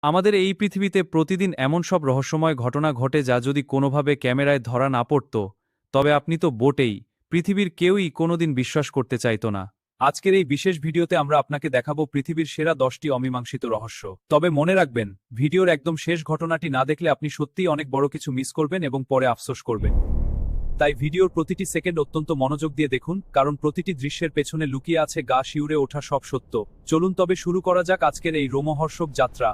আমাদের এই পৃথিবীতে প্রতিদিন এমন সব রহস্যময় ঘটনা ঘটে যা যদি কোনোভাবে ক্যামেরায় ধরা না পড়ত, তবে আপনি তো বটেই, পৃথিবীর কেউই কোনোদিন বিশ্বাস করতে চাইত না। আজকের এই বিশেষ ভিডিওতে আমরা আপনাকে দেখাবো পৃথিবীর সেরা 10টি অমীমাংসিত রহস্য। তবে মনে রাখবেন, ভিডিওর একদম শেষ ঘটনাটি না দেখলে আপনি সত্যিই অনেক বড় কিছু মিস করবেন এবং পরে আফসোস করবেন। তাই ভিডিওর প্রতিটি সেকেন্ড অত্যন্ত মনোযোগ দিয়ে দেখুন, কারণ প্রতিটি দৃশ্যের পেছনে লুকিয়ে আছে গা শিউরে ওঠা সব সত্য। চলুন তবে শুরু করা যাক আজকের এই রোমহর্ষক যাত্রা।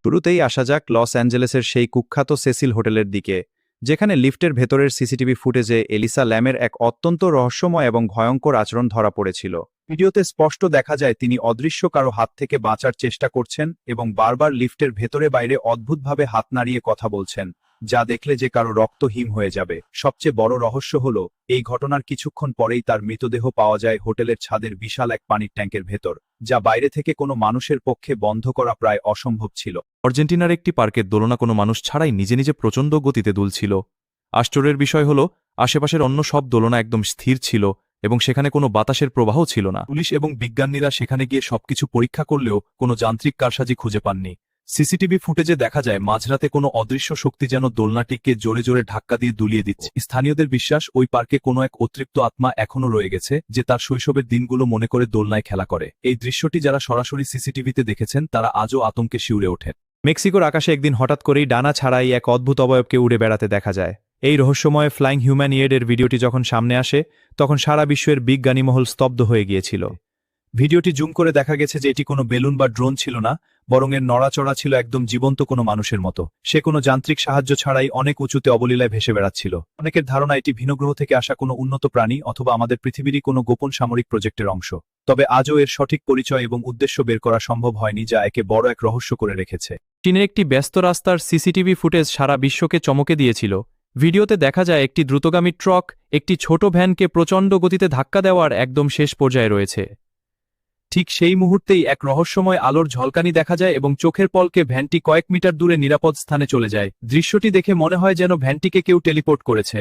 শুরুতেই আসা যাক লস অ্যাঞ্জেলেসের সেই কুখ্যাত সেসিল হোটেলের দিকে, যেখানে লিফটের ভেতরের সিসিটিভি ফুটেজে এলিসা ল্যামের এক অত্যন্ত রহস্যময় এবং ভয়ঙ্কর আচরণ ধরা পড়েছিল। ভিডিওতে স্পষ্ট দেখা যায় তিনি অদৃশ্য কারো হাত থেকে বাঁচার চেষ্টা করছেন এবং বারবার লিফটের ভেতরে বাইরে অদ্ভুতভাবে হাত নাড়িয়ে কথা বলছেন, যা দেখলে যে কারো রক্ত হিম হয়ে যাবে। সবচেয়ে বড় রহস্য হলো, এই ঘটনার কিছুক্ষণ পরেই তার মৃতদেহ পাওয়া যায় হোটেলের ছাদের বিশাল এক পানির ট্যাঙ্কের ভেতর, যা বাইরে থেকে কোনো মানুষের পক্ষে বন্ধ করা প্রায় অসম্ভব ছিল। আর্জেন্টিনার একটি পার্কের দোলনা কোনো মানুষ ছাড়াই নিজে নিজে প্রচণ্ড গতিতে দুলছিল। আশ্চর্যের বিষয় হল, আশেপাশের অন্য সব দোলনা একদম স্থির ছিল এবং সেখানে কোনো বাতাসের প্রবাহ ছিল না। পুলিশ এবং বিজ্ঞানীরা সেখানে গিয়ে সবকিছু পরীক্ষা করলেও কোনো যান্ত্রিক কারসাজি খুঁজে পাননি। সিসিটিভি ফুটেজে দেখা যায় মাঝরাতে কোনো অদৃশ্য শক্তি যেন দোলনাটিকে জোরে জোরে ধাক্কা দিয়ে দুলিয়ে দিচ্ছে। স্থানীয়দের বিশ্বাস, ওই পার্কে কোনো এক অতৃপ্ত আত্মা এখনো রয়ে গেছে, যে তার শৈশবের দিনগুলো মনে করে দোলনায় খেলা করে। এই দৃশ্যটি যারা সরাসরি সিসিটিভিতে দেখেছেন তারা আজও আতঙ্কে শিউরে ওঠেন। মেক্সিকোর আকাশে একদিন হঠাৎ করেই ডানা ছাড়াই এক অদ্ভুত অবয়বকে উড়ে বেড়াতে দেখা যায়। এই রহস্যময় ফ্লাইং হিউম্যানিয়েডের ভিডিওটি যখন সামনে আসে, তখন সারা বিশ্বের বিজ্ঞানী মহল স্তব্ধ হয়ে গিয়েছিল। ভিডিওটি জুম করে দেখা গেছে যে এটি কোনো বেলুন বা ড্রোন ছিল না, বরং এর নড়াচড়া ছিল একদম জীবন্ত কোনো মানুষের মতো। সে কোনো যান্ত্রিক সাহায্য ছাড়াই অনেক উঁচুতে অবলীলায় ভেসে বেড়াচ্ছিল। অনেকের ধারণা এটি ভিনগ্রহ থেকে আসা কোনো উন্নত প্রাণী অথবা আমাদের পৃথিবীরই কোনো গোপন সামরিক প্রজেক্টের অংশ। তবে আজও এর সঠিক পরিচয় এবং উদ্দেশ্য বের করা সম্ভব হয়নি, যা একে বড় এক রহস্য করে রেখেছে। চীনের একটি ব্যস্ত রাস্তার সিসিটিভি ফুটেজ সারা বিশ্বকে চমকে দিয়েছিল। ভিডিওতে দেখা যায় একটি দ্রুতগামী ট্রাক একটি ছোট ভ্যানকে প্রচণ্ড গতিতে ধাক্কা দেওয়ার একদম শেষ পর্যায়ে রয়েছে। ঠিক সেই মুহূর্তেই এক রহস্যময় আলোর ঝলকানি দেখা যায় এবং চোখের পলকে ভ্যানটি কয়েক মিটার দূরে নিরাপদ স্থানে চলে যায়। দৃশ্যটি দেখে মনে হয় যেন ভ্যানটিকে কেউ টেলিপোর্ট করেছে।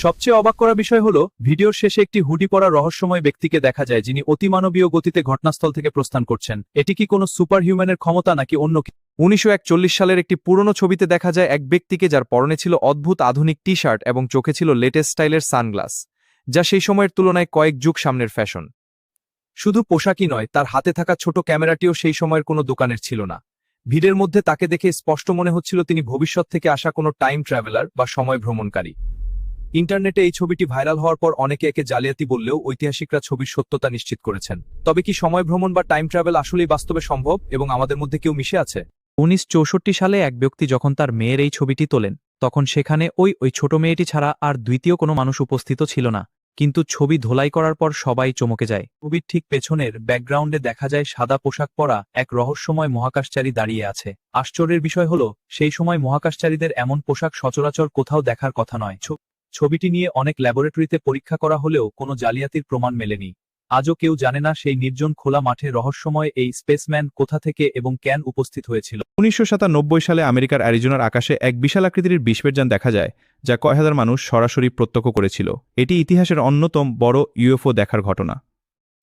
সবচেয়ে অবাক করা বিষয় হলো, ভিডিওর শেষে একটি হুডি পরা রহস্যময় ব্যক্তিকে দেখা যায়, যিনি অতিমানবীয় গতিতে ঘটনাস্থল থেকে প্রস্থান করছেন। এটি কি কোনো সুপার হিউম্যানের ক্ষমতা নাকি অন্য কিছু? 1941 সালের একটি পুরনো ছবিতে দেখা যায় এক ব্যক্তিকে, যার পরনে ছিল অদ্ভুত আধুনিক টি শার্ট এবং চোখে ছিল লেটেস্ট স্টাইলের সানগ্লাস, যা সেই সময়ের তুলনায় কয়েক যুগ সামনের ফ্যাশন। শুধু পোশাকই নয়, তার হাতে থাকা ছোট ক্যামেরাটিও সেই সময়ের কোনো দোকানের ছিল না। ভিড়ের মধ্যে তাকে দেখে স্পষ্ট মনে হচ্ছিল তিনি ভবিষ্যৎ থেকে আসা কোনো টাইম ট্রাভেলার বা সময় ভ্রমণকারী। ইন্টারনেটে এই ছবিটি ভাইরাল হওয়ার পর অনেকে একে জালিয়াতি বললেও ঐতিহাসিকরা ছবির সত্যতা নিশ্চিত করেছেন। তবে কি সময় ভ্রমণ বা টাইম ট্রাভেল আসলেই বাস্তবে সম্ভব এবং আমাদের মধ্যে কেউ মিশে আছে? 1964 সালে এক ব্যক্তি যখন তার মেয়ের এই ছবিটি তোলেন, তখন সেখানে ওই ছোট মেয়েটি ছাড়া আর দ্বিতীয় কোনো মানুষ উপস্থিত ছিল না। কিন্তু ছবি ধোলাই করার পর সবাই চমকে যায়। ছবির ঠিক পেছনের ব্যাকগ্রাউন্ডে দেখা যায় সাদা পোশাক পরা এক রহস্যময় মহাকাশচারী দাঁড়িয়ে আছে। আশ্চর্যের বিষয় হলো, সেই সময় মহাকাশচারীদের এমন পোশাক সচরাচর কোথাও দেখার কথা নয়। ছবিটি নিয়ে অনেক ল্যাবরেটরিতে পরীক্ষা করা হলেও কোনো জালিয়াতির প্রমাণ মেলেনি। আজও কেউ জানে না সেই নির্জন খোলা মাঠে রহস্যময় এই স্পেসম্যান কোথা থেকে এবং কেন উপস্থিত হয়েছিল। 1997 সালে আমেরিকার অ্যারিজোনার আকাশে এক বিশাল আকৃতির বিষবেরযান দেখা যায়, যা কয়েক হাজার মানুষ সরাসরি প্রত্যক্ষ করেছিল। এটি ইতিহাসের অন্যতম বড় ইউএফও দেখার ঘটনা।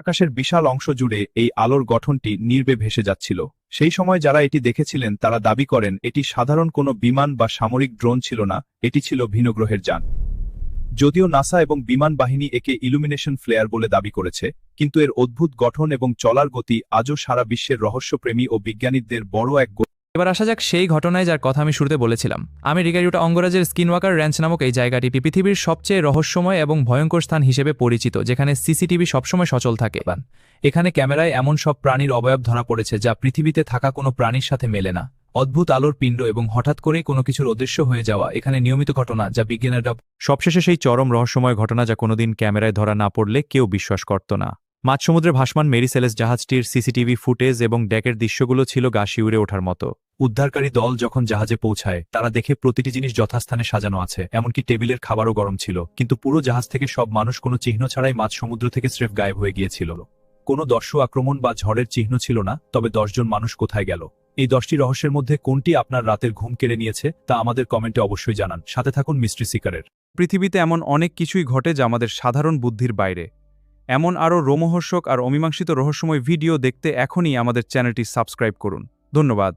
আকাশের বিশাল অংশ জুড়ে এই আলোর গঠনটি নির্বে ভেসে যাচ্ছিল। সেই সময় যারা এটি দেখেছিলেন তারা দাবি করেন এটি সাধারণ কোনো বিমান বা সামরিক ড্রোন ছিল না, এটি ছিল ভিনগ্রহের যান। যদিও নাসা এবং বিমান বাহিনী একে ইলুমিনেশন ফ্লেয়ার বলে দাবি করেছে, কিন্তু এর অদ্ভুত গঠন এবং চলার গতি আজও সারা বিশ্বের রহস্যপ্রেমী ও বিজ্ঞানীদের বড় এক। এবার আসা যাক সেই ঘটনায় যার কথা আমি শুরুতে বলেছিলাম। আমেরিকার ইউটা অঙ্গরাজ্যের স্কিনওয়াকার র্যাঞ্চ নামক এই জায়গাটি পৃথিবীর সবচেয়ে রহস্যময় এবং ভয়ঙ্কর স্থান হিসেবে পরিচিত, যেখানে সিসিটিভি সবসময় সচল থাকে। এখানে ক্যামেরায় এমন সব প্রাণীর অবয়ব ধরা পড়েছে যা পৃথিবীতে থাকা কোনো প্রাণীর সাথে মেলে না। অদ্ভুত আলোর পিণ্ড এবং হঠাৎ করেই কোনো কিছুর অদৃশ্য হয়ে যাওয়া এখানে নিয়মিত ঘটনা, যা বিজ্ঞানীরা। সবশেষে সেই চরম রহস্যময় ঘটনা যা কোনোদিন ক্যামেরায় ধরা না পড়লে কেউ বিশ্বাস করত না। মাঝসমুদ্রে ভাসমান মেরি সেলেস জাহাজটির সিসিটিভি ফুটেজ এবং ডেকের দৃশ্যগুলো ছিল গা শিউরে ওঠার মতো। উদ্ধারকারী দল যখন জাহাজে পৌঁছায়, তারা দেখে প্রতিটি জিনিস যথাস্থানে সাজানো আছে, এমনকি টেবিলের খাবারও গরম ছিল। কিন্তু পুরো জাহাজ থেকে সব মানুষ কোনো চিহ্ন ছাড়াই মাঝ সমুদ্র থেকে স্রেফ গায়েব হয়ে গিয়েছিল। কোনো দস্যু আক্রমণ বা ঝড়ের চিহ্ন ছিল না। তবে 10 জন মানুষ কোথায় গেল? এই 10টি রহস্যের মধ্যে কোনটি আপনার রাতের ঘুম কেড়ে নিয়েছে তা আমাদের কমেন্টে অবশ্যই জানান। সাথে থাকুন মিস্ট্রি সিকারের। পৃথিবীতে এমন অনেক কিছুই ঘটে যা আমাদের সাধারণ বুদ্ধির বাইরে। এমন আরও রোমহর্ষক আর অমীমাংসিত রহস্যময় ভিডিও দেখতে এখনই আমাদের চ্যানেলটি সাবস্ক্রাইব করুন। ধন্যবাদ।